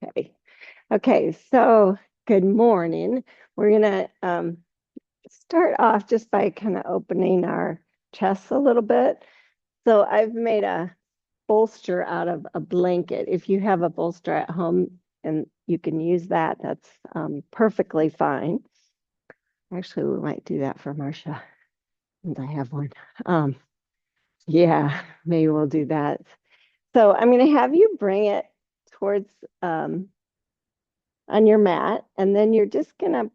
Okay. Okay. So good morning. We're gonna start off just by kind of opening our chests a little bit. So I've made a bolster out of a blanket. If you have a bolster at home and you can use that, that's perfectly fine. Actually, we might do that for Marcia, since I have one. Um, yeah, maybe we'll do that. So I'm going to have you bring it towards on your mat, and then you're just going to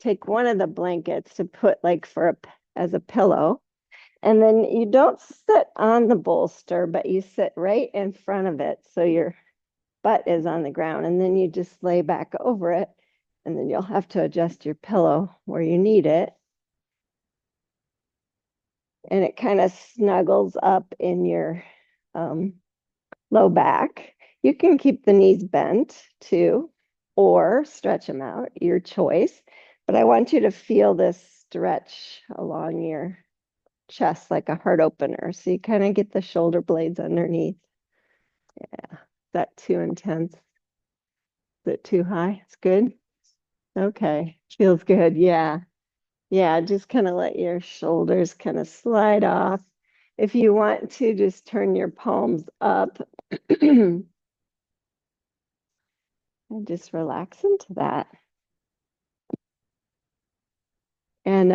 take one of the blankets to put like as a pillow. And then you don't sit on the bolster, but you sit right in front of it. So your butt is on the ground. And then you just lay back over it. And then you'll have to adjust your pillow where you need it. And it kind of snuggles up in your um, low back. You can keep the knees bent too, or stretch them out, your choice. But I want you to feel this stretch along your chest like a heart opener. So you kind of get the shoulder blades underneath. Yeah. Is that too intense? Is it too high? It's good. Okay. Feels good. Yeah. Yeah. Just kind of let your shoulders kind of slide off. If you want to, just turn your palms up and just relax into that. And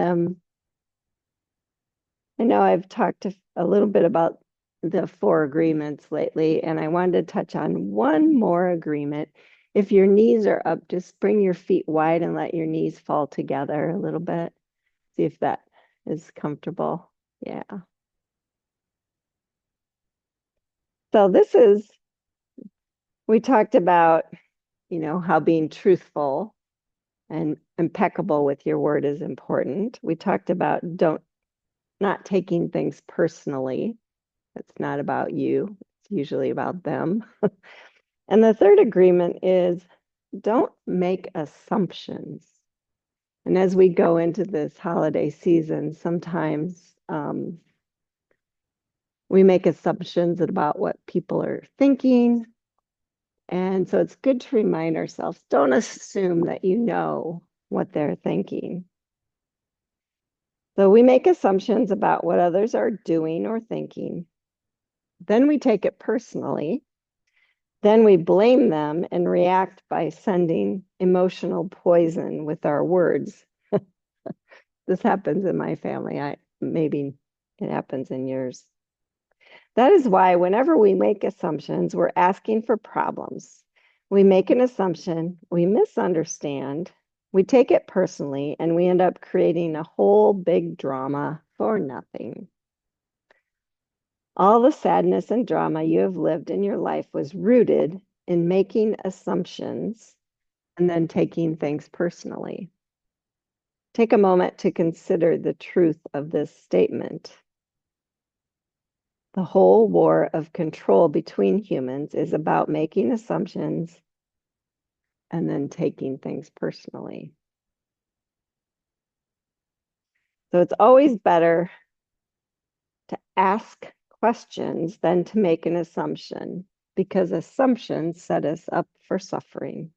I know I've talked a little bit about the four agreements lately, and I wanted to touch on one more agreement. If your knees are up, just bring your feet wide and let your knees fall together a little bit. See if that is comfortable. Yeah. So we talked about, how being truthful and impeccable with your word is important. We talked about not taking things personally. It's not about you. It's usually about them. And the third agreement is don't make assumptions. And as we go into this holiday season, sometimes we make assumptions about what people are thinking. And so it's good to remind ourselves, don't assume that you know what they're thinking. So we make assumptions about what others are doing or thinking. Then we take it personally. Then we blame them and react by sending emotional poison with our words. This happens in my family. Maybe it happens in yours. That is why whenever we make assumptions, we're asking for problems. We make an assumption, we misunderstand, we take it personally, and we end up creating a whole big drama for nothing. All the sadness and drama you have lived in your life was rooted in making assumptions and then taking things personally. Take a moment to consider the truth of this statement. The whole war of control between humans is about making assumptions and then taking things personally. So it's always better to ask questions than to make an assumption because assumptions set us up for suffering.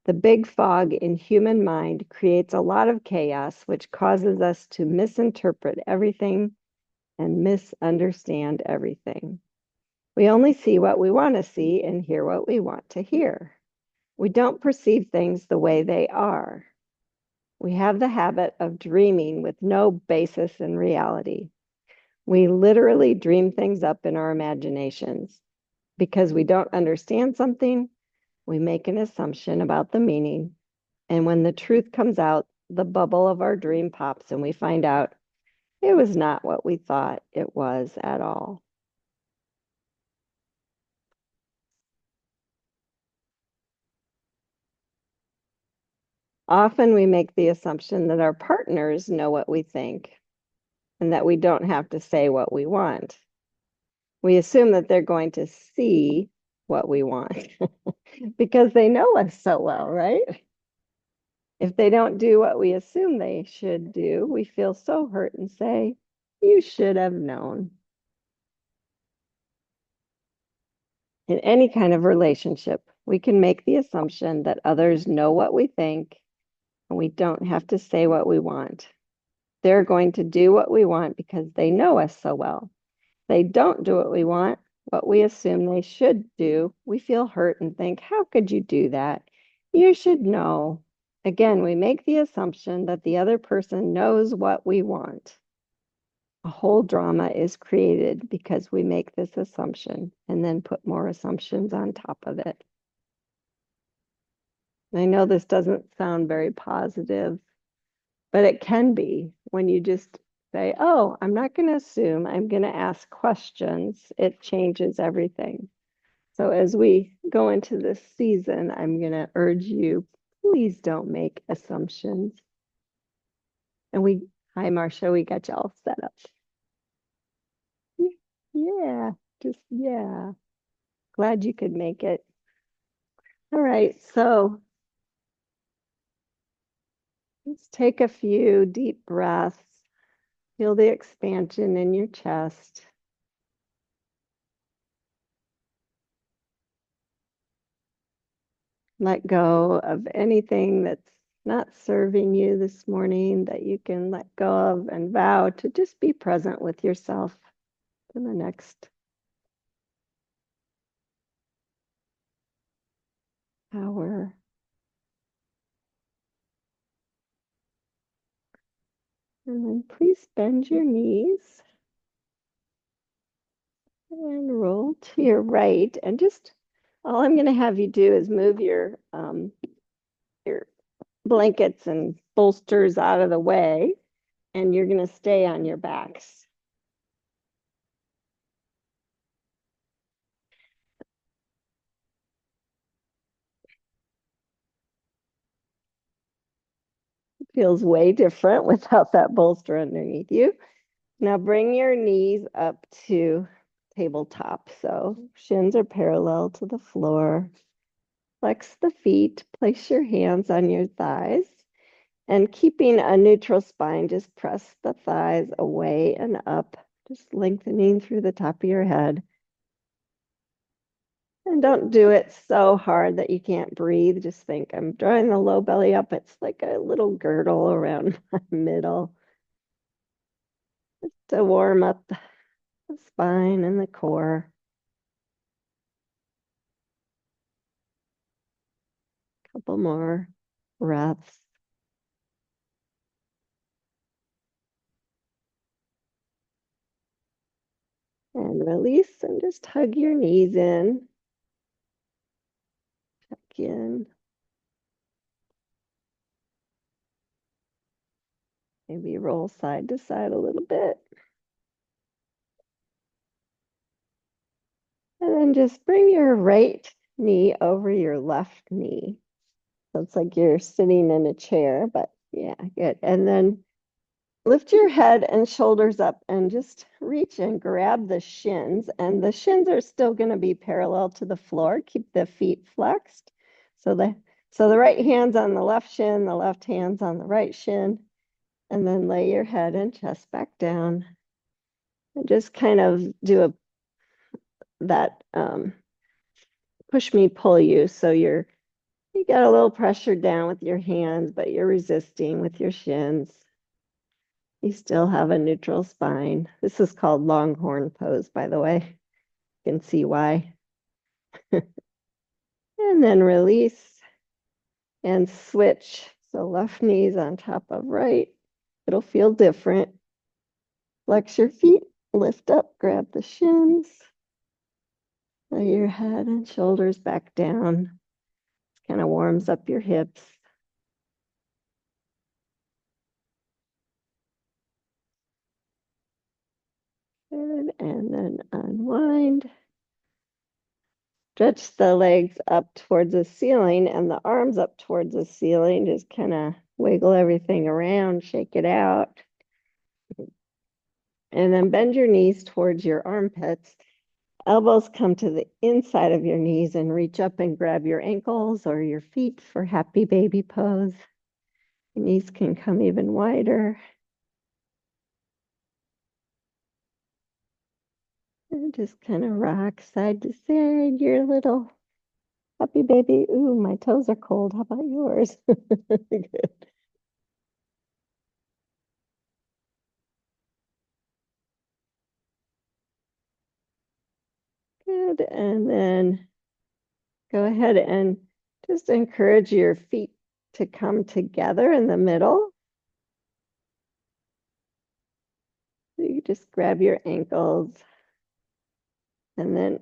The big fog in human mind creates a lot of chaos, which causes us to misinterpret everything and misunderstand everything. We only see what we want to see and hear what we want to hear. We don't perceive things the way they are. We have the habit of dreaming with no basis in reality. We literally dream things up in our imaginations. Because we don't understand something, we make an assumption about the meaning. And when the truth comes out, the bubble of our dream pops and we find out it was not what we thought it was at all. Often we make the assumption that our partners know what we think and that we don't have to say what we want. We assume that they're going to see what we want because they know us so well, right? If they don't do what we assume they should do, we feel so hurt and say, you should have known. In any kind of relationship, we can make the assumption that others know what we think and we don't have to say what we want. They're going to do what we want because they know us so well. They don't do what we want, what we assume they should do. We feel hurt and think, how could you do that? You should know. Again, we make the assumption that the other person knows what we want. A whole drama is created because we make this assumption and then put more assumptions on top of it. I know this doesn't sound very positive, but it can be when you just say, oh, I'm not going to assume, I'm going to ask questions. It changes everything. So as we go into this season, I'm going to urge you, please don't make assumptions. And hi, Marcia, we got you all set up. Yeah, yeah. Glad you could make it. All right, so let's take a few deep breaths. Feel the expansion in your chest. Let go of anything that's not serving you this morning that you can let go of and vow to just be present with yourself for the next hour. And then please bend your knees and roll to your right. And just all I'm going to have you do is move your blankets and bolsters out of the way, and you're going to stay on your backs. It feels way different without that bolster underneath you. Now bring your knees up to tabletop. So shins are parallel to the floor. Flex the feet, place your hands on your thighs, and keeping a neutral spine, just press the thighs away and up, just lengthening through the top of your head. And don't do it so hard that you can't breathe. Just think, I'm drawing the low belly up. It's like a little girdle around my middle to warm up the spine and the core. Couple more breaths. And release and just hug your knees in. Check in. Maybe roll side to side a little bit. And then just bring your right knee over your left knee. So it's like you're sitting in a chair, but yeah, good. And then lift your head and shoulders up and just reach and grab the shins. And the shins are still going to be parallel to the floor. Keep the feet flexed. So the right hand's on the left shin, the left hand's on the right shin. And then lay your head and chest back down. And just kind of do that push me, pull you. So you got a little pressure down with your hands, but you're resisting with your shins. You still have a neutral spine. This is called longhorn pose, by the way. You can see why. And then release and switch. So left knee's on top of right. It'll feel different. Flex your feet, lift up, grab the shins. Lay your head and shoulders back down. Kind of warms up your hips. Good. And then unwind. Stretch the legs up towards the ceiling and the arms up towards the ceiling. Just kind of wiggle everything around, shake it out. And then bend your knees towards your armpits. Elbows come to the inside of your knees and reach up and grab your ankles or your feet for happy baby pose. Your knees can come even wider. And just kind of rock side to side your little puppy baby. Ooh, my toes are cold. How about yours? Good. Good. And then go ahead and just encourage your feet to come together in the middle. So you just grab your ankles and then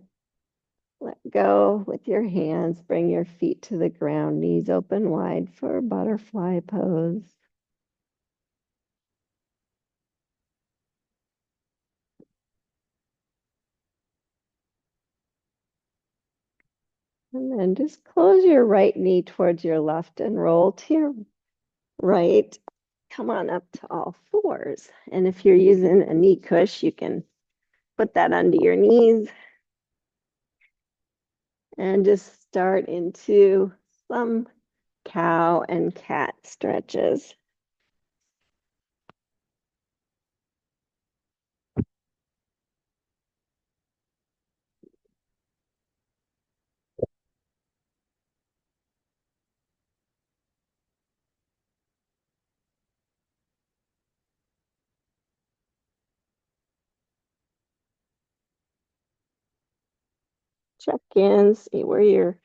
let go with your hands. Bring your feet to the ground, knees open wide for butterfly pose. And then just close your right knee towards your left and roll to your right. Come on up to all fours. And if you're using a knee cush, you can put that under your knees and just start into some cow and cat stretches. Check in, see where you're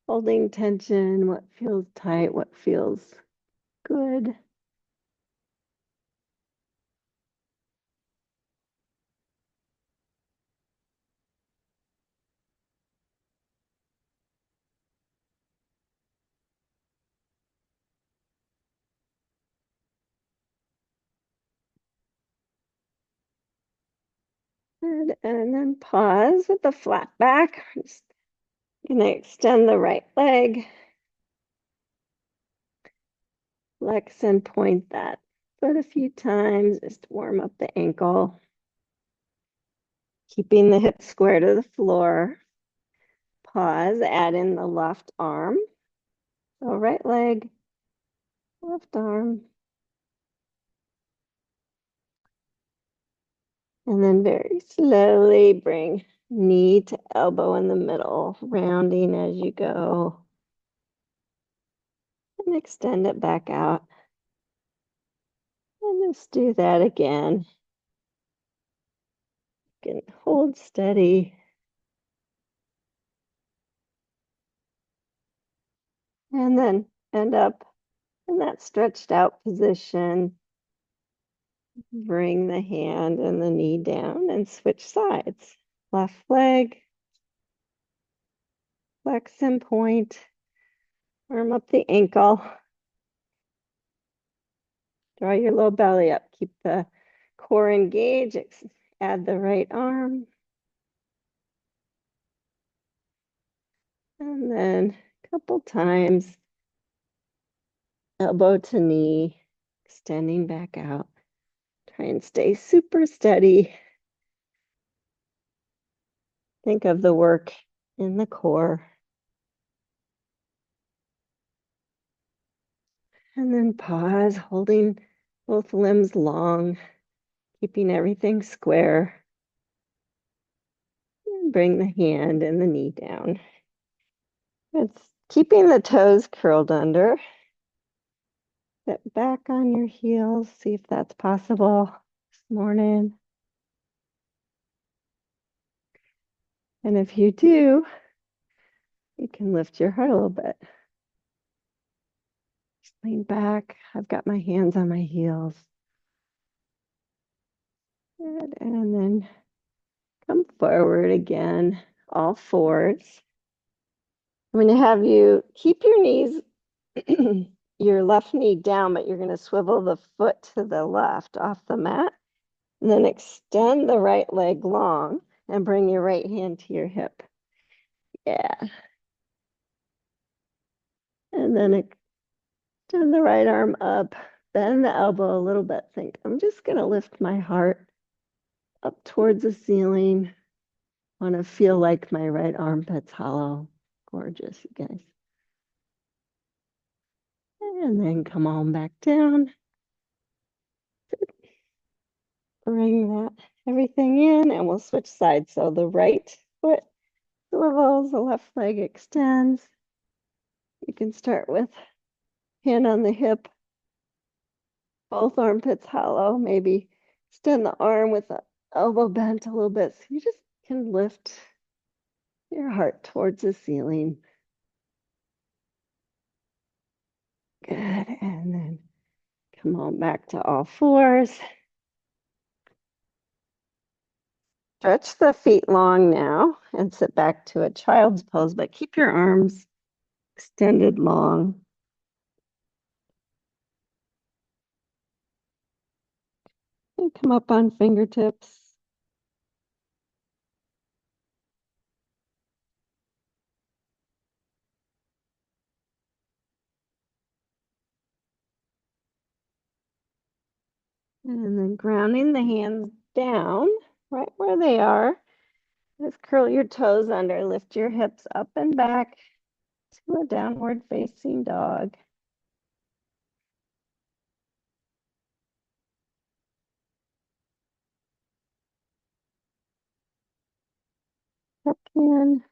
holding tension, what feels tight, what feels good. Good. And then pause with the flat back. Just gonna extend the right leg, flex and point that foot a few times, just warm up the ankle. Keeping the hips square to the floor. Pause, add in the left arm. So right leg, left arm. And then very slowly bring knee to elbow in the middle, rounding as you go. And extend it back out. And just do that again. You can hold steady. And then end up in that stretched out position. Bring the hand and the knee down and switch sides. Left leg, flex and point, arm up the ankle. Draw your low belly up. Keep the core engaged. Add the right arm. And then a couple times, elbow to knee, extending back out. Try and stay super steady. Think of the work in the core. And then pause, holding both limbs long, keeping everything square. And bring the hand and the knee down. It's keeping the toes curled under. Sit back on your heels, see if that's possible this morning. And if you do, you can lift your heart a little bit. Just lean back. I've got my hands on my heels. Good. And then come forward again, all fours. I'm going to have you keep your knees, your left knee down, but you're going to swivel the foot to the left off the mat. And then extend the right leg long and bring your right hand to your hip. Yeah. And then extend the right arm up, bend the elbow a little bit. Think, I'm just going to lift my heart up towards the ceiling. Want to feel like my right armpit's hollow. Gorgeous, you guys. And then come on back down. Bring that everything in, and we'll switch sides. So the right foot swivels, the left leg extends. You can start with hand on the hip, both armpits hollow, maybe extend the arm with the elbow bent a little bit. So you just can lift your heart towards the ceiling. Good. And then come on back to all fours. Stretch the feet long now and sit back to a child's pose, but keep your arms extended long. And come up on fingertips. And then grounding the hands down right where they are. Just curl your toes under, lift your hips up and back to a downward facing dog. Tuck in.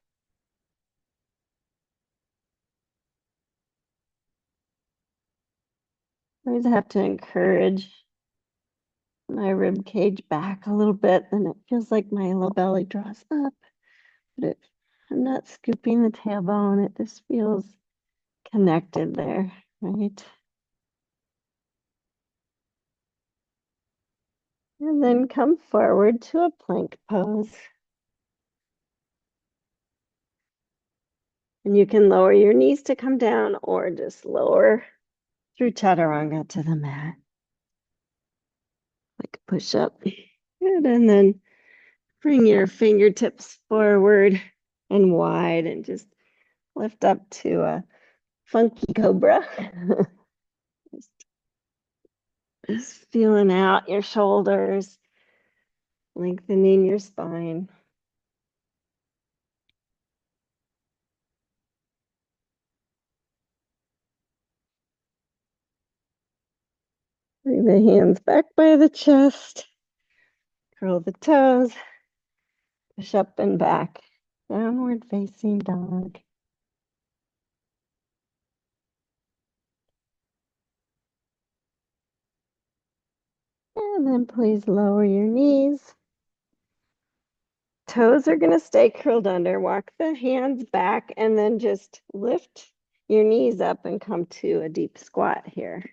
I always have to encourage my rib cage back a little bit, then it feels like my low belly draws up. But I'm not scooping the tailbone. It just feels connected there, right? And then come forward to a plank pose. And you can lower your knees to come down or just lower through chaturanga to the mat. Like a push up. Good. And then bring your fingertips forward and wide and just lift up to a funky cobra. Just feeling out your shoulders, lengthening your spine. Bring the hands back by the chest. Curl the toes. Push up and back. Downward facing dog. And then please lower your knees. Toes are going to stay curled under. Walk the hands back and then just lift your knees up and come to a deep squat here.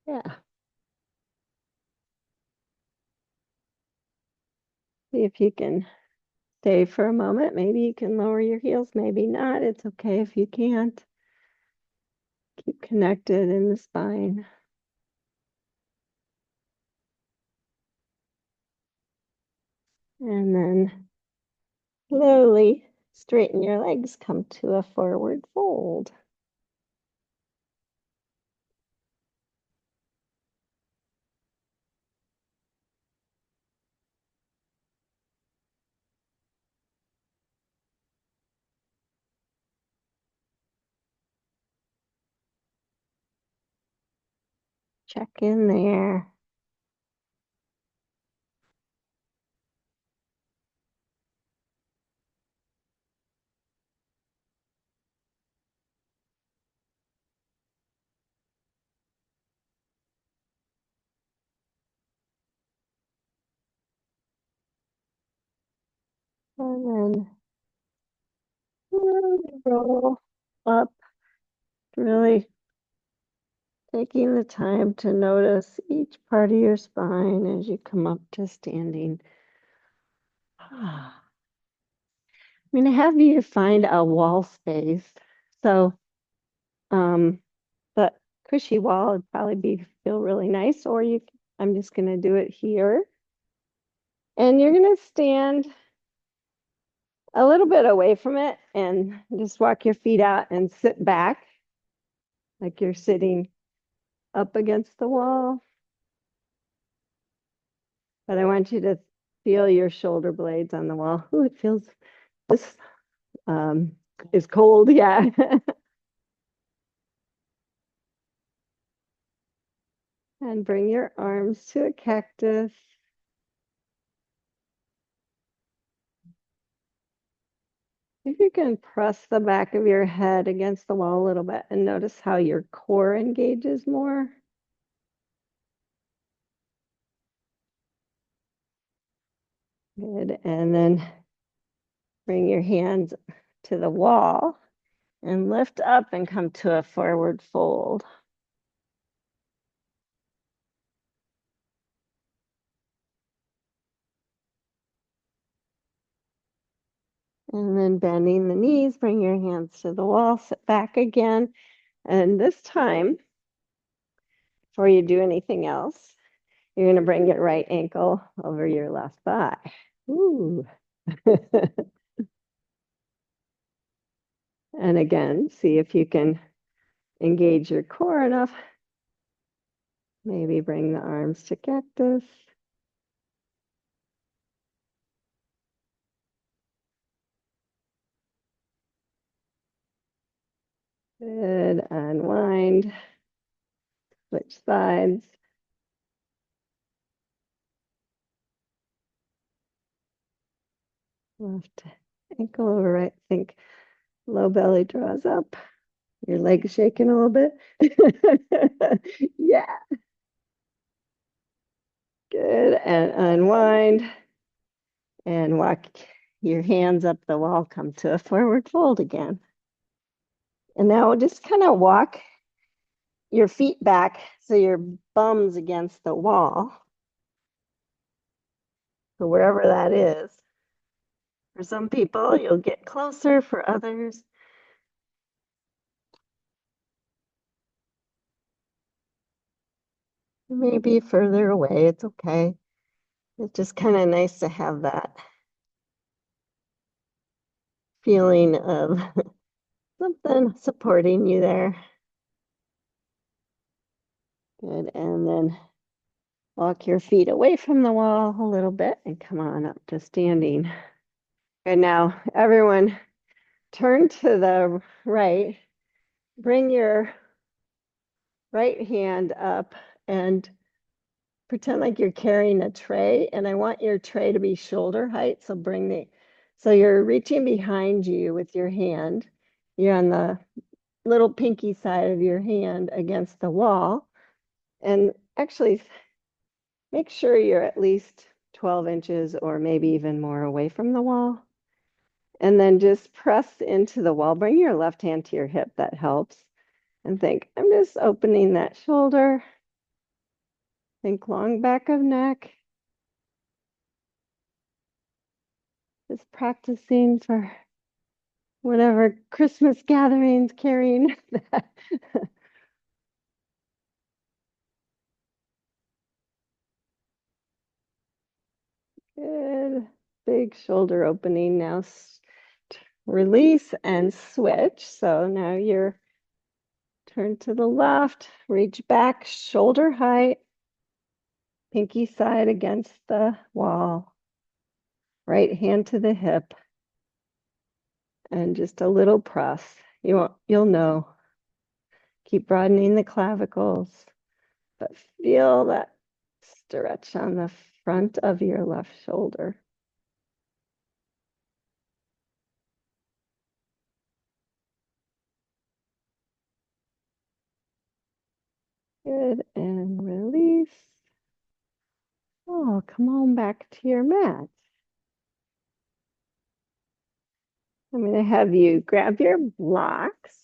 Yeah. See if you can stay for a moment. Maybe you can lower your heels, maybe not. It's okay if you can't. Keep connected in the spine. And then slowly straighten your legs, come to a forward fold. Check in there. And then slowly roll up, really taking the time to notice each part of your spine as you come up to standing. I'm going to have you find a wall space. So the cushy wall would probably feel really nice, or I'm just going to do it here. And you're going to stand a little bit away from it and just walk your feet out and sit back like you're sitting up against the wall. But I want you to feel your shoulder blades on the wall. Ooh, it feels, this is cold, yeah. 'Cause And bring your arms to a cactus. If you can press the back of your head against the wall a little bit and notice how your core engages more. Good. And then bring your hands to the wall and lift up and come to a forward fold. And then bending the knees, bring your hands to the wall, sit back again. And this time, before you do anything else, you're going to bring your right ankle over your left thigh. Ooh. And again, see if you can engage your core enough. Maybe bring the arms to cactus. Good. Unwind. Switch sides. Left ankle over right. Think low belly draws up. Your legs shaking a little bit. Yeah. Good. And unwind. And walk your hands up the wall. Come to a forward fold again. And now just kind of walk your feet back so your bum's against the wall. So wherever that is. For some people, you'll get closer. For others, maybe further away. It's okay. It's just kind of nice to have that feeling of something supporting you there. Good. And then walk your feet away from the wall a little bit and come on up to standing. And now, everyone, turn to the right. Bring your right hand up and pretend like you're carrying a tray. And I want your tray to be shoulder height. So you're reaching behind you with your hand. You're on the little pinky side of your hand against the wall. And actually, make sure you're at least 12 inches or maybe even more away from the wall. And then just press into the wall. Bring your left hand to your hip. That helps. And think, I'm just opening that shoulder. Think long back of neck. Just practicing for whatever Christmas gatherings carrying that. Good. Big shoulder opening. Now release and switch. So now you're turn to the left, reach back, shoulder height, pinky side against the wall, right hand to the hip, and just a little press. You'll know. Keep broadening the clavicles, but feel that stretch on the front of your left shoulder. Good, and release. Oh, come on back to your mat. I'm going to have you grab your blocks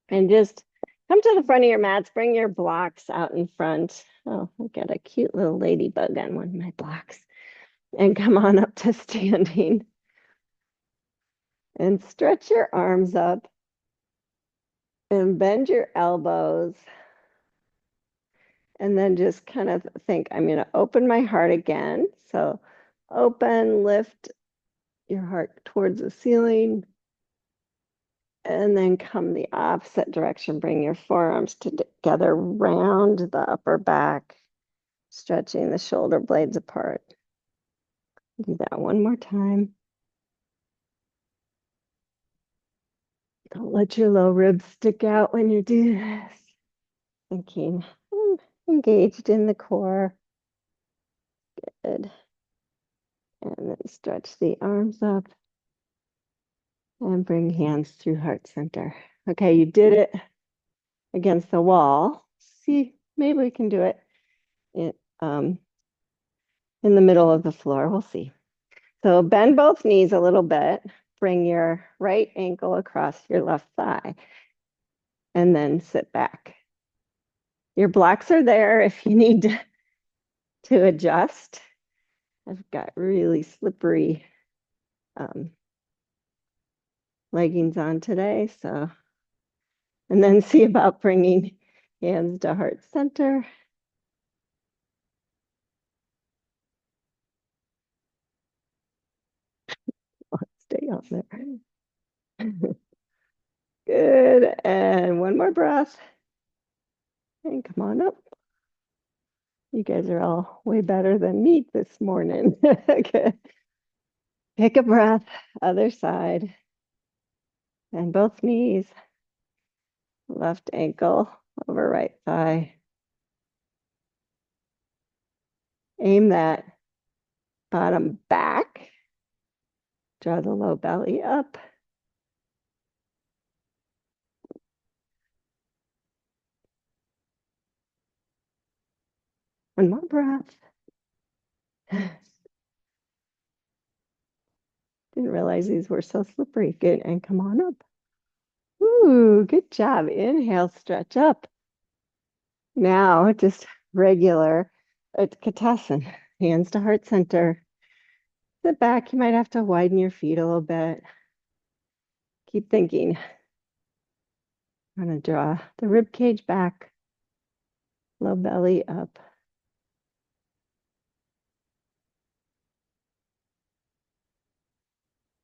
and just come to the front of your mats. Bring your blocks out in front. Oh, I've got a cute little ladybug on one of my blocks. And come on up to standing. And stretch your arms up and bend your elbows. And then just kind of think, I'm going to open my heart again. So open, lift your heart towards the ceiling. And then come the opposite direction. Bring your forearms together, round the upper back, stretching the shoulder blades apart. Do that one more time. Don't let your low ribs stick out when you do this. thinking, I'm engaged in the core. Good. And then stretch the arms up and bring hands through heart center. Okay, you did it against the wall. See, maybe we can do it in, in the middle of the floor. We'll see. So bend both knees a little bit. Bring your right ankle across your left thigh and then sit back. Your blocks are there if you need to adjust. I've got really slippery leggings on today, so, and then see about bringing hands to heart center. Stay on there. Good, and one more breath. And come on up. You guys are all way better than me this morning. Good. Take a breath, other side. And both knees, left ankle over right thigh. Aim that bottom back. Draw the low belly up. One more breath. Didn't realize these were so slippery. Good, and come on up. Ooh, good job. Inhale, stretch up. Now, just regular Utkatasana. Hands to heart center. Sit back. You might have to widen your feet a little bit. Keep thinking. I'm going to draw the rib cage back, low belly up.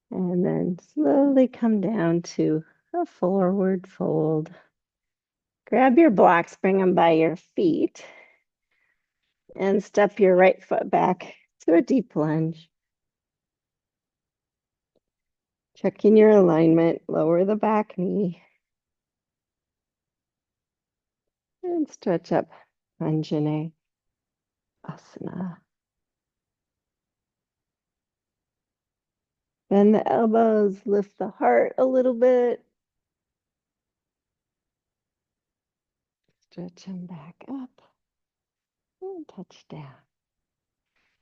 And then slowly come down to a forward fold. Grab your blocks, bring them by your feet, and step your right foot back to a deep lunge. Checking your alignment, lower the back knee. And stretch up Anjane Asana. Bend the elbows, lift the heart a little bit. Stretch them back up and touch down.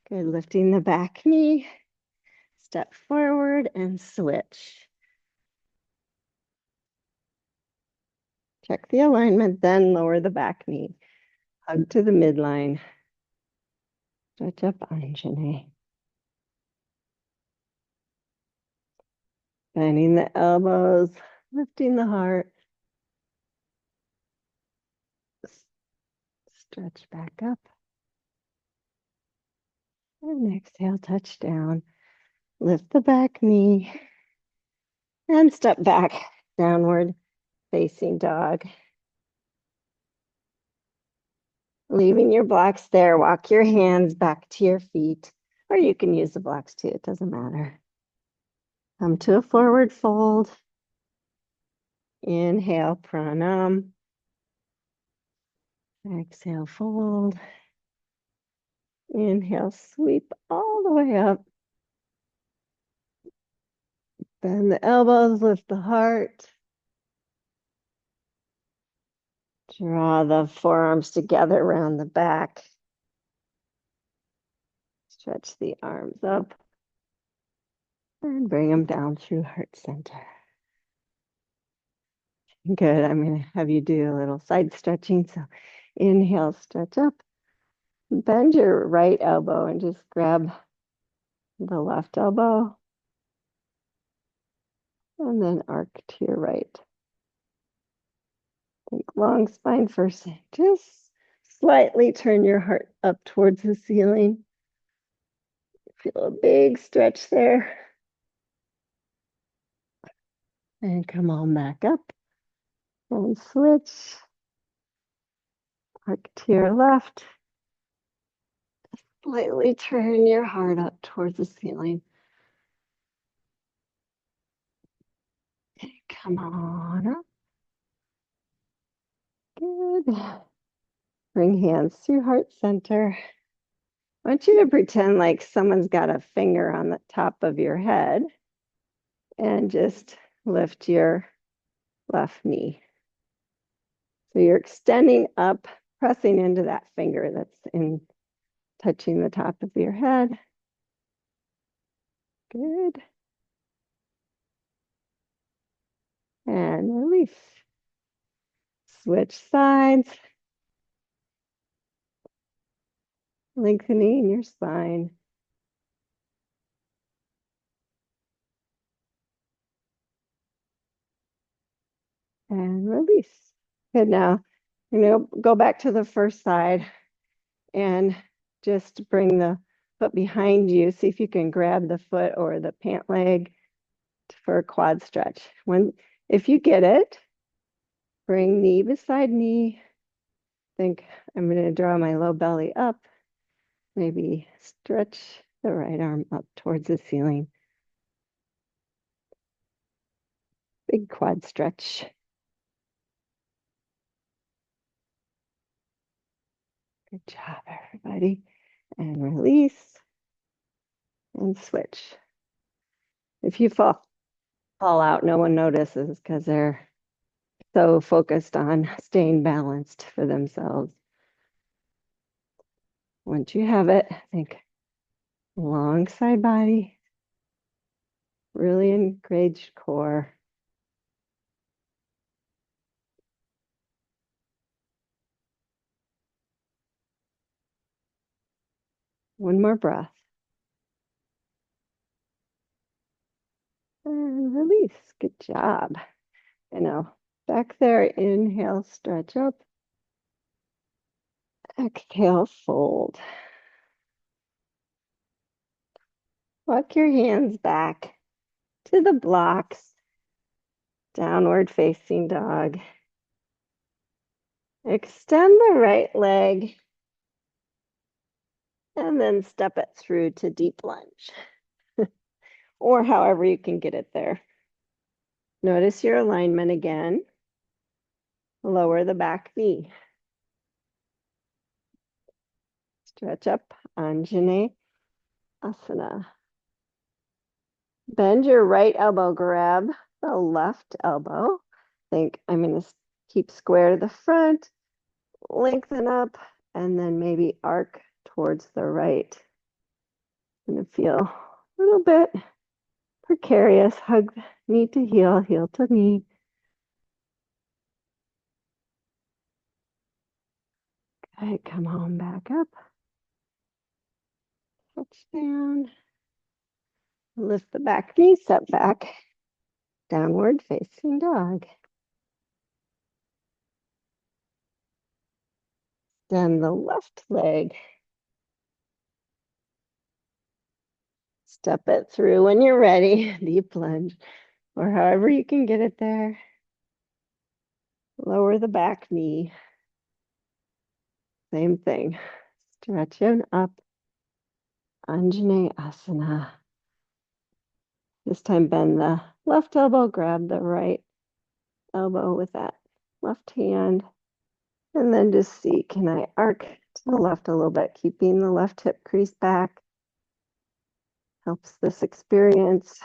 Good, lifting the back knee. Step forward and switch. Check the alignment, then lower the back knee. Hug to the midline. Stretch up Anjane. Bending the elbows, lifting the heart. Stretch back up. And exhale, touch down. Lift the back knee. And step back, downward facing dog. Leaving your blocks there, walk your hands back to your feet, or you can use the blocks too, it doesn't matter. Come to a forward fold. Inhale, pranam. Exhale, fold. Inhale, sweep all the way up. Bend the elbows, lift the heart. Draw the forearms together around the back. Stretch the arms up. And bring them down through heart center. Good. I'm going to have you do a little side stretching. So inhale, stretch up. Bend your right elbow and just grab the left elbow. And then arc to your right. Think long spine first. Just slightly turn your heart up towards the ceiling. Feel a big stretch there. And come on back up. And switch. Arc to your left. Slightly turn your heart up towards the ceiling. Come on up. Good. Bring hands through heart center. I want you to pretend like someone's got a finger on the top of your head and just lift your left knee. So you're extending up, pressing into that finger that's in touching the top of your head. Good. And release. Switch sides. Lengthening your spine. And release. Good. Now, you're going to go back to the first side and just bring the foot behind you. See if you can grab the foot or the pant leg for a quad stretch. If you get it, bring knee beside knee. Think I'm going to draw my low belly up. Maybe stretch the right arm up towards the ceiling. Big quad stretch. Good job, everybody. And release and switch. If you fall out, no one notices because they're so focused on staying balanced for themselves. Once you have it, think long side body, really engaged core. One more breath. And release. Good job. Back there, inhale, stretch up. Exhale, fold. Walk your hands back to the blocks. Downward facing dog. Extend the right leg and then step it through to deep lunge or however you can get it there. Notice your alignment again. Lower the back knee. Stretch up, Anjane Asana. Bend your right elbow, grab the left elbow. Think I'm going to keep square to the front, lengthen up, and then maybe arc towards the right. I'm going to feel a little bit precarious. Hug knee to heel, heel to knee. Okay, come on back up. Touch down. Lift the back knee, step back. Downward facing dog. Then the left leg. Step it through when you're ready. Deep lunge, or however you can get it there. Lower the back knee. Same thing. Stretching up. Anjane Asana. This time bend the left elbow, grab the right elbow with that left hand. And then just see, can I arc to the left a little bit, keeping the left hip crease back. Helps this experience.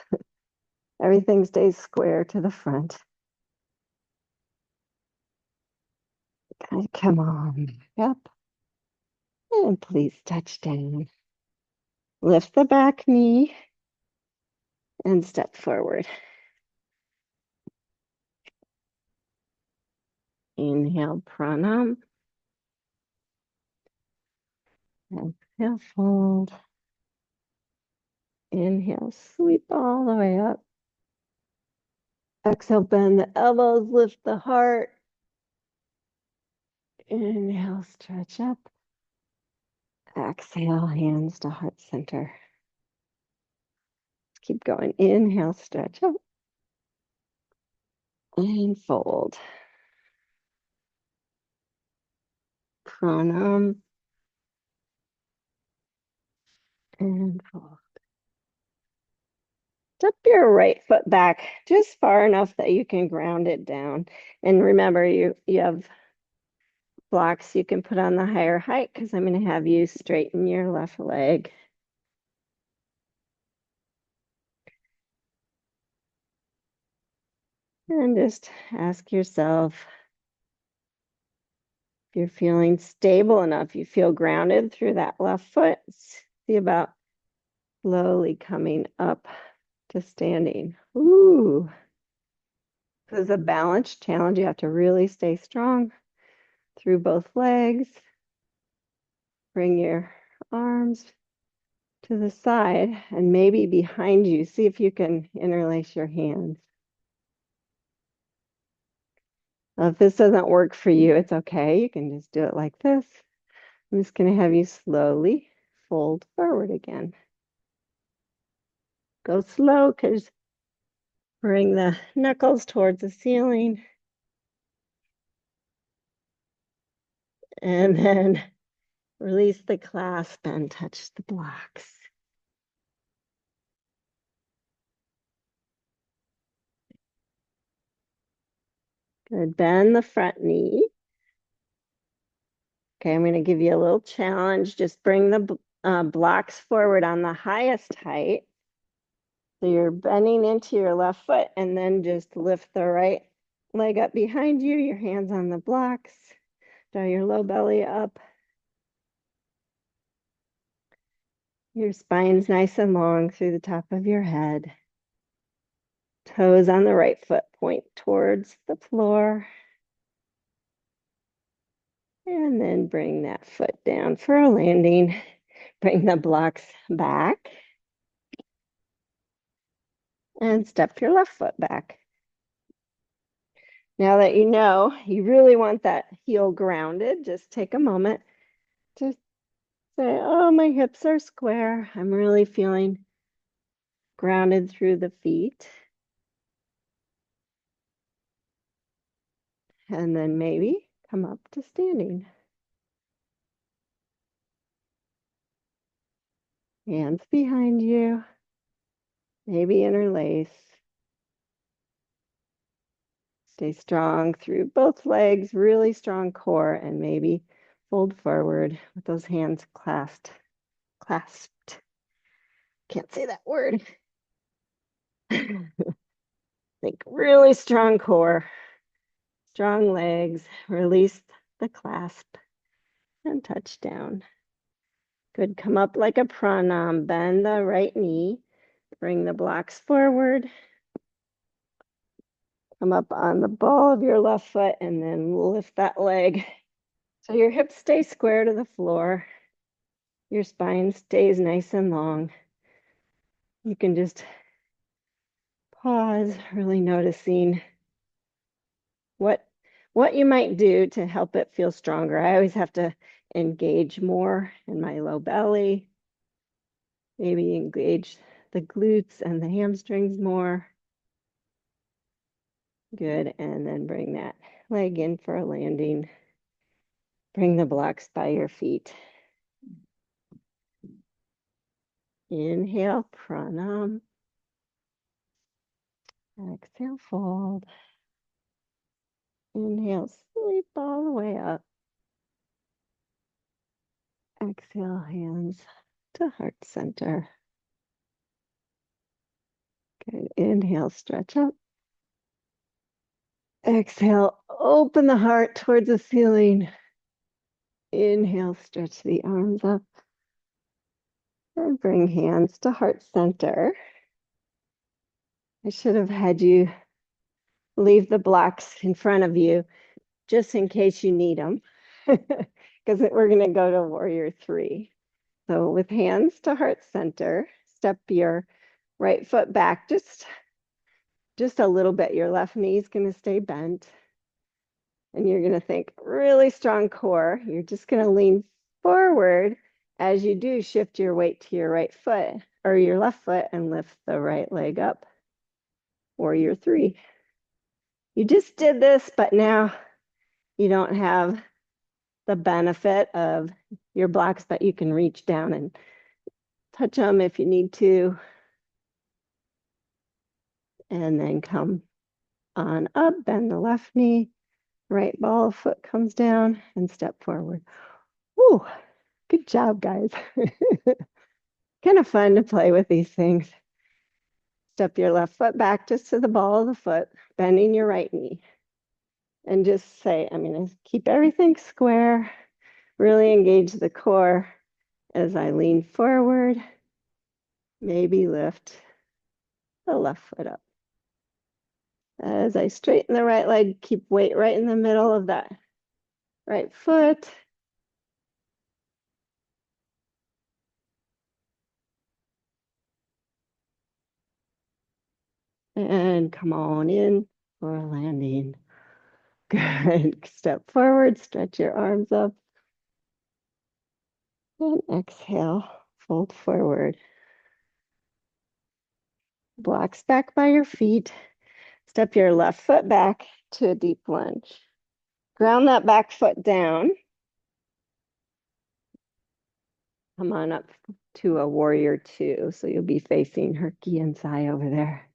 Everything stays square to the front. Okay, come on, back up. And please touch down. Lift the back knee and step forward. Inhale, pranam. Exhale, fold. Inhale, sweep all the way up. Exhale, bend the elbows, lift the heart. Inhale, stretch up. Exhale, hands to heart center. Keep going. Inhale, stretch up. And fold. Pranam. And fold. Step your right foot back just far enough that you can ground it down. And remember, you have blocks you can put on the higher height because I'm going to have you straighten your left leg. And just ask yourself if you're feeling stable enough, you feel grounded through that left foot. See about slowly coming up to standing. Ooh, this is a balance challenge. You have to really stay strong through both legs. Bring your arms to the side and maybe behind you. See if you can interlace your hands. If this doesn't work for you, it's okay. You can just do it like this. I'm just going to have you slowly fold forward again. Go slow because bring the knuckles towards the ceiling. And then release the clasp and touch the blocks. Good. Bend the front knee. Okay, I'm going to give you a little challenge. Just bring the blocks forward on the highest height. So you're bending into your left foot and then just lift the right leg up behind you, your hands on the blocks, draw your low belly up. Your spine's nice and long through the top of your head. Toes on the right foot point towards the floor. And then bring that foot down for a landing. Bring the blocks back. And step your left foot back. Now that you know you really want that heel grounded, just take a moment to say, oh, my hips are square. I'm really feeling grounded through the feet. And then maybe come up to standing. Hands behind you. Maybe interlace. Stay strong through both legs, really strong core, and maybe fold forward with those hands clasped. Can't say that word. Think really strong core, strong legs, release the clasp and touch down. Good, come up like a pranam, bend the right knee, bring the blocks forward, come up on the ball of your left foot and then lift that leg. So your hips stay square to the floor. Your spine stays nice and long. You can just pause, really noticing what you might do to help it feel stronger. I always have to engage more in my low belly, maybe engage the glutes and the hamstrings more. Good, and then bring that leg in for a landing. Bring the blocks by your feet. Inhale, pranam. Exhale, fold. Inhale, sleep all the way up. Exhale, hands to heart center. Good. Inhale, stretch up. Exhale, open the heart towards the ceiling. Inhale, stretch the arms up. And bring hands to heart center. I should have had you leave the blocks in front of you just in case you need them, because we're going to go to warrior three. So with hands to heart center, step your right foot back just a little bit. Your left knee is going to stay bent. And you're going to think really strong core. You're just going to lean forward as you do, shift your weight to your right foot or your left foot and lift the right leg up. Warrior three. You just did this, but now you don't have the benefit of your blocks, but you can reach down and touch them if you need to. And then come on up, bend the left knee, Right ball of foot comes down and step forward. Woo, good job, guys. Kind of fun to play with these things. Step your left foot back just to the ball of the foot, bending your right knee. And just say, I'm going to keep everything square, really engage the core as I lean forward, maybe lift the left foot up. As I straighten the right leg, keep weight right in the middle of that right foot. And come on in for a landing. Good. Step forward, stretch your arms up. And exhale, fold forward. Blocks back by your feet. Step your left foot back to a deep lunge. Ground that back foot down. Come on up to a warrior two. So you'll be facing Herky and Sai over there.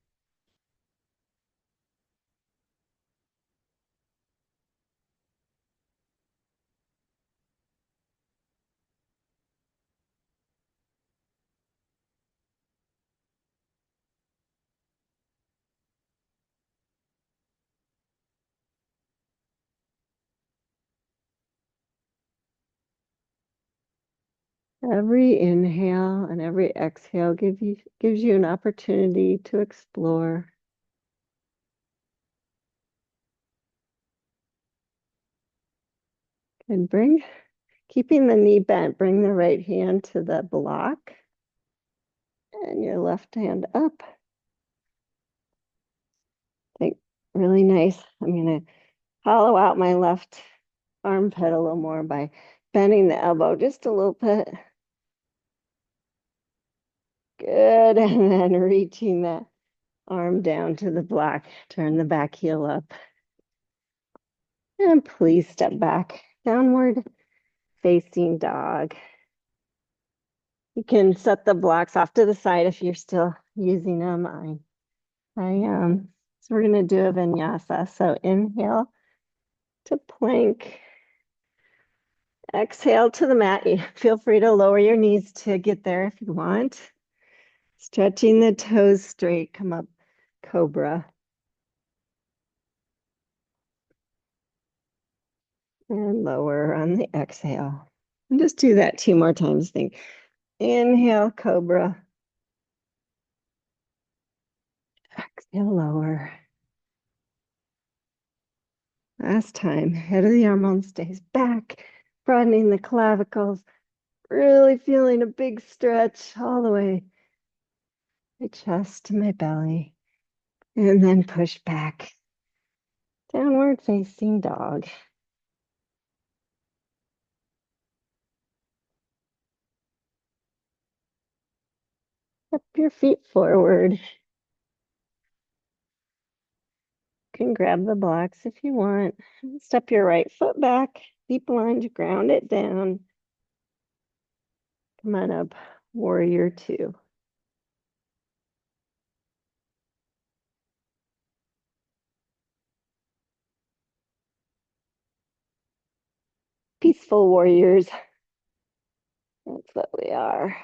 Every inhale and every exhale gives you an opportunity to explore. And keeping the knee bent, bring the right hand to the block and your left hand up. Think really nice. I'm going to hollow out my left armpit a little more by bending the elbow just a little bit. Good. And then reaching that arm down to the block. Turn the back heel up. And please step back. Downward facing dog. You can set the blocks off to the side if you're still using them. I am. So we're going to do a vinyasa. So inhale to plank. Exhale to the mat. You feel free to lower your knees to get there if you want. Stretching the toes straight. Come up, cobra. And lower on the exhale. And just do that 2 more times. Think. Inhale, cobra. Exhale, lower. Last time. Head of the arm bone stays back, broadening the clavicles. Really feeling a big stretch all the way. My chest to my belly. And then push back. Downward facing dog. Step your feet forward. You can grab the blocks if you want. Step your right foot back. Deep lunge, ground it down. Come on up, warrior two. Peaceful warriors. That's what we are.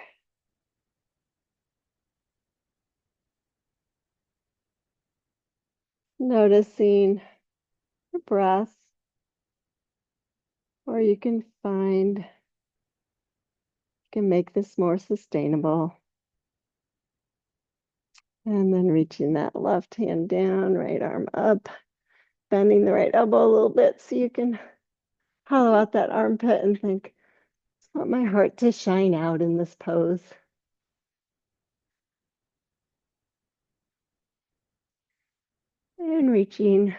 Noticing your breath, or you can make this more sustainable. And then reaching that left hand down, right arm up, bending the right elbow a little bit so you can hollow out that armpit and think, I want my heart to shine out in this pose. And reaching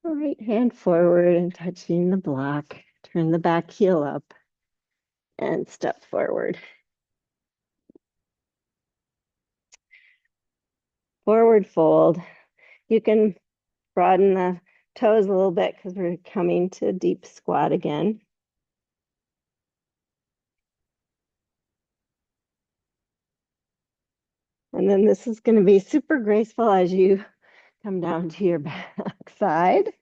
the right hand forward and touching the block. Turn the back heel up and step forward. Forward fold. You can broaden the toes a little bit because we're coming to deep squat again. And then this is going to be super graceful as you come down to your back side.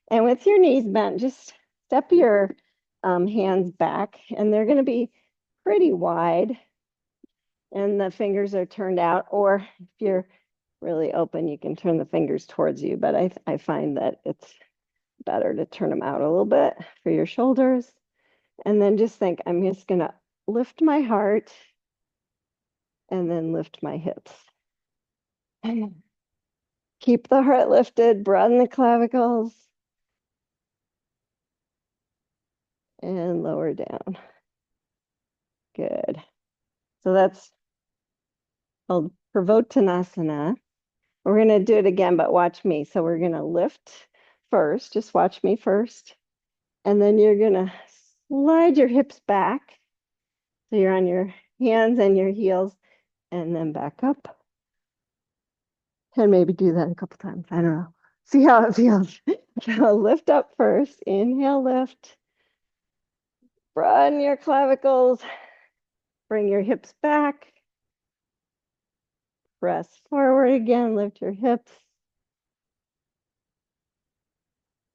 And with your knees bent, just step your hands back, and they're going to be pretty wide, and the fingers are turned out. Or if you're really open, you can turn the fingers towards you. But I find that it's better to turn them out a little bit for your shoulders. And then just think, I'm just going to lift my heart and then lift my hips. Keep the heart lifted, broaden the clavicles, and lower down. Good. So that's called Purvottanasana. We're going to do it again, but watch me. So we're going to lift first. Just watch me first. And then you're going to slide your hips back. So you're on your hands and your heels, and then back up. And maybe do that a couple times. I don't know. See how it feels. So lift up first. Inhale, lift. Broaden your clavicles. Bring your hips back. Press forward again. Lift your hips.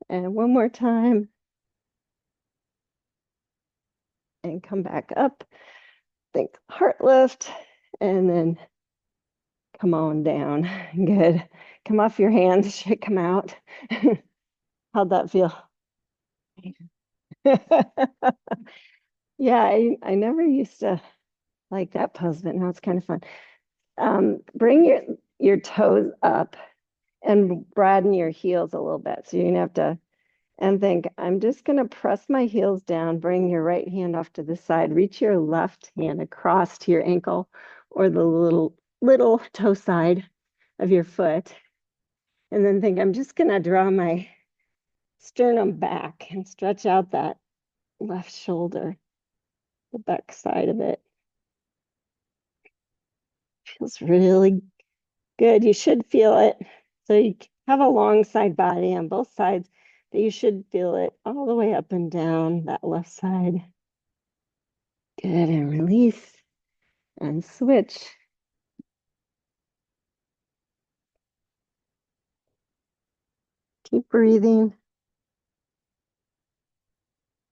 And one more time. And come back up. Think heart lift. And then come on down. Good. Come off your hands. Shake them out. How'd that feel? Yeah, I never used to like that pose, but now it's kind of fun. Bring your toes up and broaden your heels a little bit. So you're gonna have to and think, I'm just gonna press my heels down, bring your right hand off to the side, reach your left hand across to your ankle or the little toe side of your foot. And then think, I'm just gonna draw my sternum back and stretch out that left shoulder, the back side of it. Feels really good. You should feel it. So you have a long side body on both sides, but you should feel it all the way up and down that left side. Good. And release and switch. Keep breathing.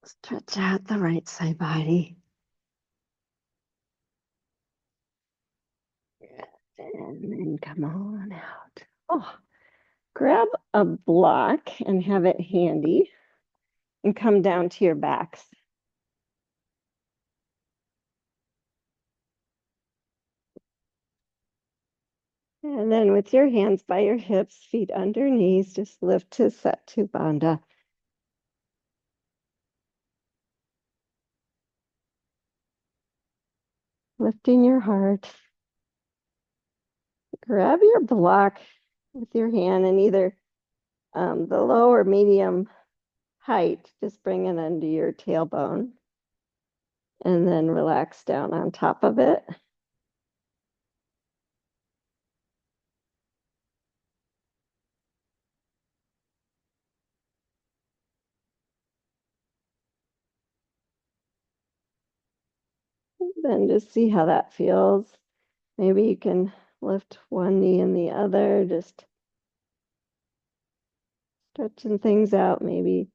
Stretch out the right side body. And then come on out. Oh, grab a block and have it handy and come down to your backs. And then with your hands by your hips, feet under knees, just lift to Setu Bandha. Lifting your heart. Grab your block with your hand and either the low or medium height, just bring it under your tailbone and then relax down on top of it. Then just see how that feels. Maybe you can lift one knee and the other, just stretching things out. Maybe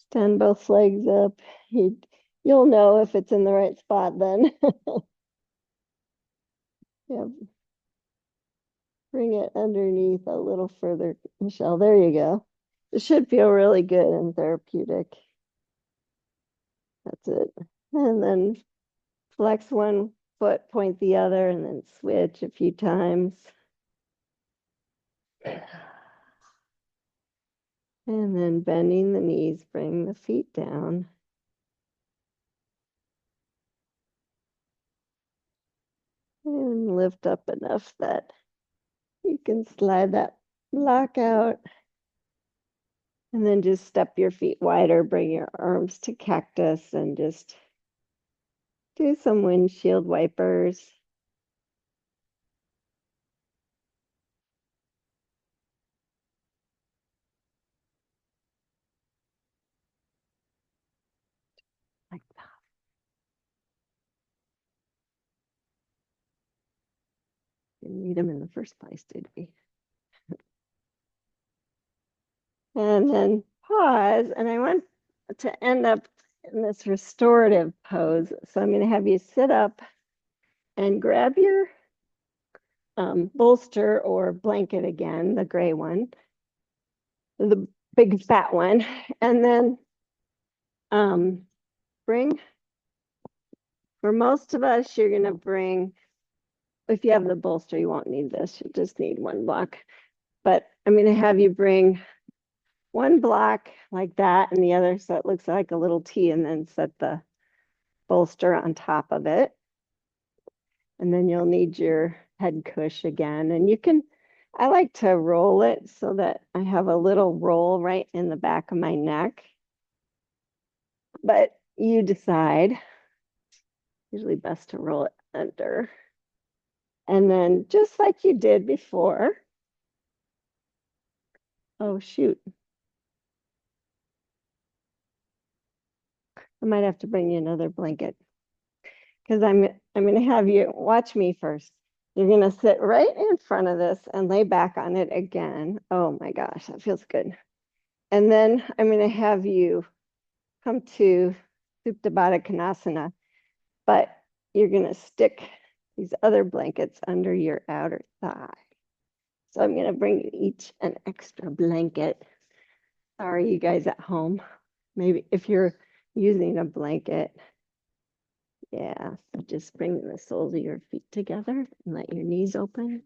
stand both legs up. You'll know if it's in the right spot then. Yeah, bring it underneath a little further, Michelle. There you go. It should feel really good and therapeutic. That's it. And then flex one foot, point the other, and then switch a few times. And then bending the knees, bring the feet down. And lift up enough that you can slide that block out. And then just step your feet wider, bring your arms to cactus, and just do some windshield wipers. Like that. Didn't need them in the first place, did we? And then pause, and I want to end up in this restorative pose. So I'm going to have you sit up and grab your bolster or blanket again, the gray one, the big fat one, and then bring, for most of us, you're going to bring, if you have the bolster, you won't need this. You just need one block. But I'm going to have you bring one block like that and the other so it looks like a little T, and then set the bolster on top of it. And then you'll need your head cush again. And you can, I like to roll it so that I have a little roll right in the back of my neck. But you decide. Usually best to roll it under. And then just like you did before. Oh, shoot. I might have to bring you another blanket because I'm going to have you watch me first. You're going to sit right in front of this and lay back on it again. Oh my gosh, that feels good. And then I'm going to have you come to Supta Baddha Konasana, but you're going to stick these other blankets under your outer thigh. So I'm going to bring you each an extra blanket. Sorry, you guys at home. Maybe if you're using a blanket, yeah, so just bring the soles of your feet together and let your knees open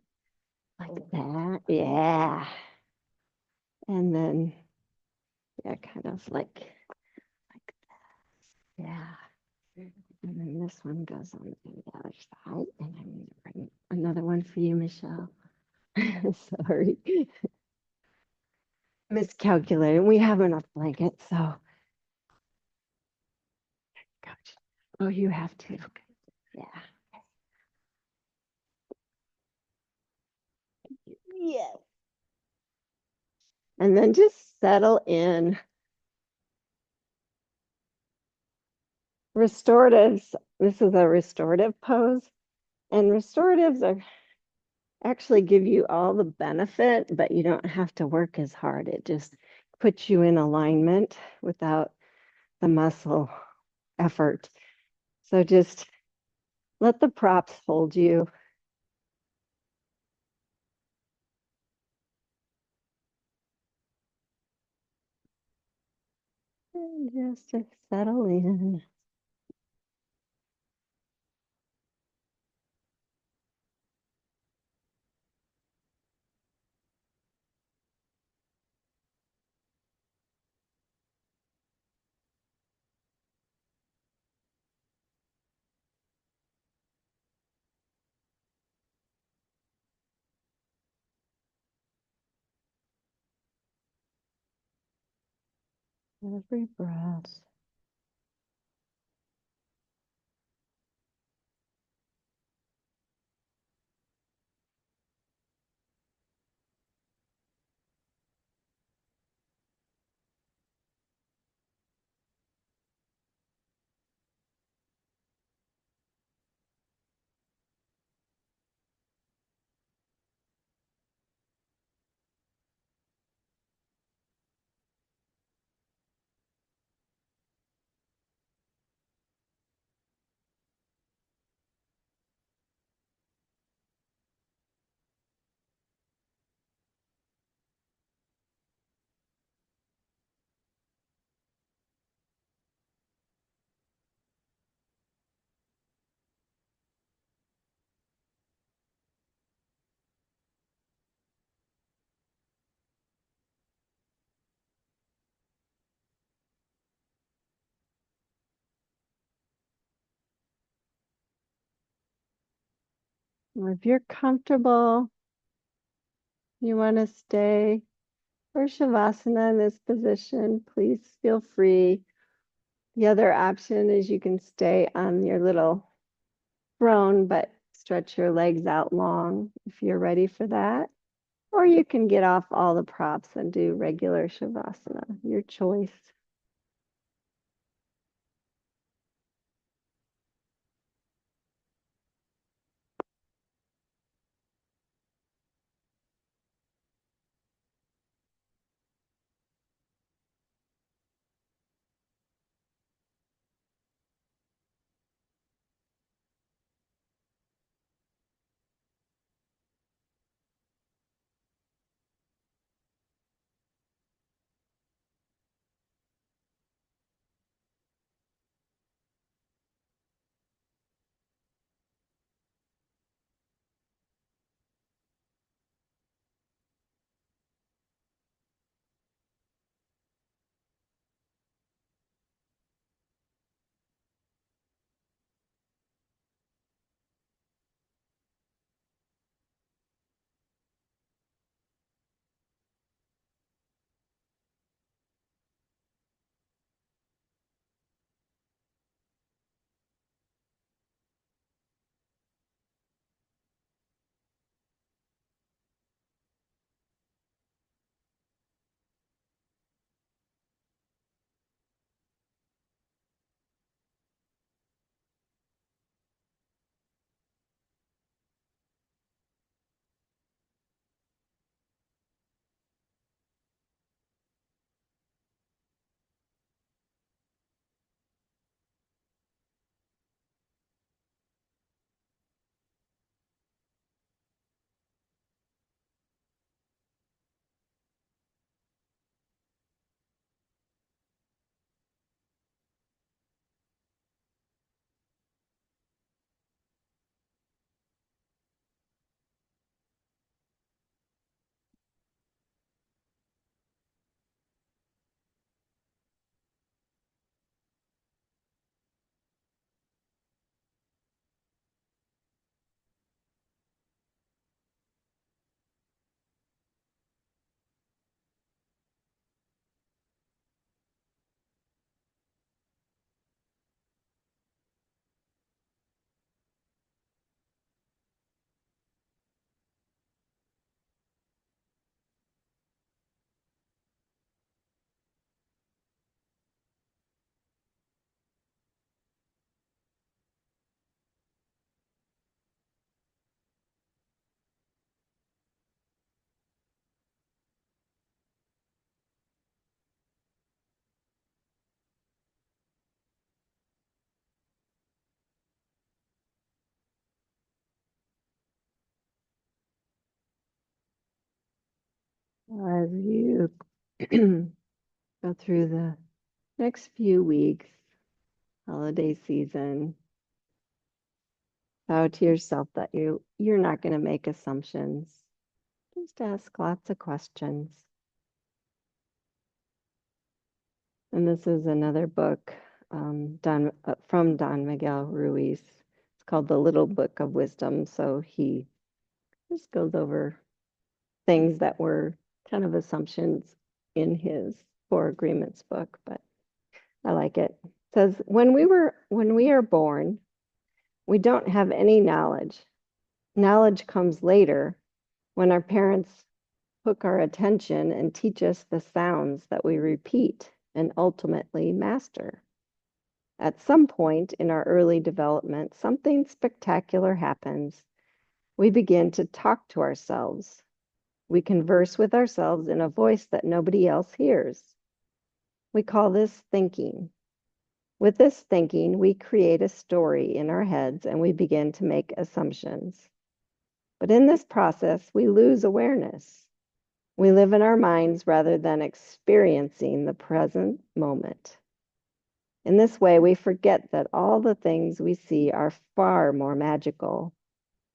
like that. Yeah. And then, yeah, kind of like that. Yeah. And then this one goes on the other side. And I'm going to bring another one for you, Michelle. Sorry. Miscalculated. We have enough blankets, so. Gotcha. Oh, you have to. Yeah. Yes. And then just settle in. Restoratives, this is a restorative pose, and restoratives are actually give you all the benefit, but you don't have to work as hard. It just puts you in alignment without the muscle effort. So just let the props hold you. And just settle in. Every breath. Or if you're comfortable, you want to stay for Shavasana in this position, please feel free. The other option is you can stay on your little throne, but stretch your legs out long if you're ready for that. Or you can get off all the props and do regular Shavasana, your choice. As you go through the next few weeks, holiday season, vow to yourself that you're not going to make assumptions. Just ask lots of questions. And this is another book from Don Miguel Ruiz. It's called The Little Book of Wisdom. So he just goes over things that were kind of assumptions in his Four Agreements book, but I like it. It says, when we are born, we don't have any knowledge. Knowledge comes later when our parents hook our attention and teach us the sounds that we repeat and ultimately master. At some point in our early development, something spectacular happens. We begin to talk to ourselves. We converse with ourselves in a voice that nobody else hears. We call this thinking. With this thinking, we create a story in our heads and we begin to make assumptions. But in this process, we lose awareness. We live in our minds rather than experiencing the present moment. In this way, we forget that all the things we see are far more magical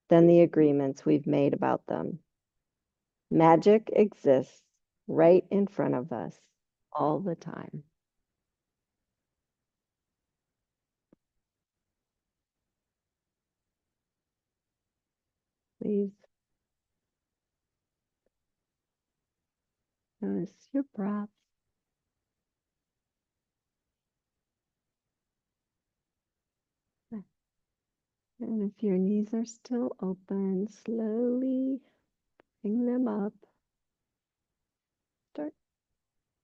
than the agreements we've made about them. Magic exists right in front of us all the time. Please notice your breath. And if your knees are still open, slowly bring them up. Start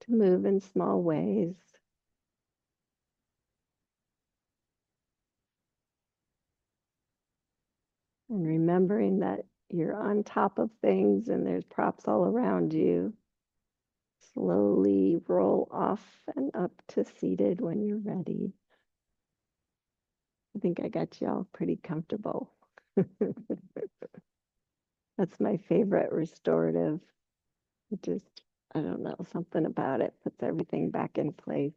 to move in small ways. And remembering that you're on top of things and there's props all around you. Slowly roll off and up to seated when you're ready. I think I got you all pretty comfortable. That's my favorite restorative. It just, I don't know, something about it puts everything back in place.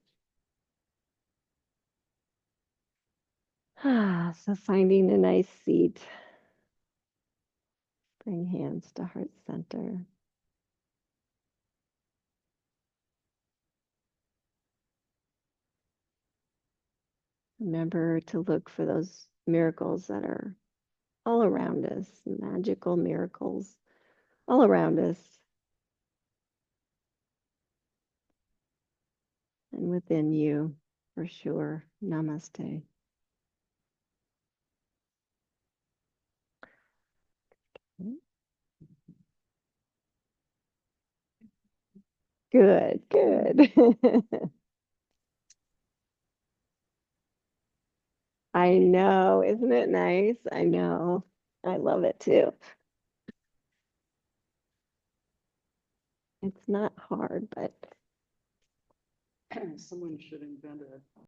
So finding a nice seat. Bring hands to heart center. Remember to look for those miracles that are all around us, magical miracles all around us and within you, for sure. Namaste. Good, good. I know, isn't it nice? I know. I love it too. It's not hard, but Someone should invent a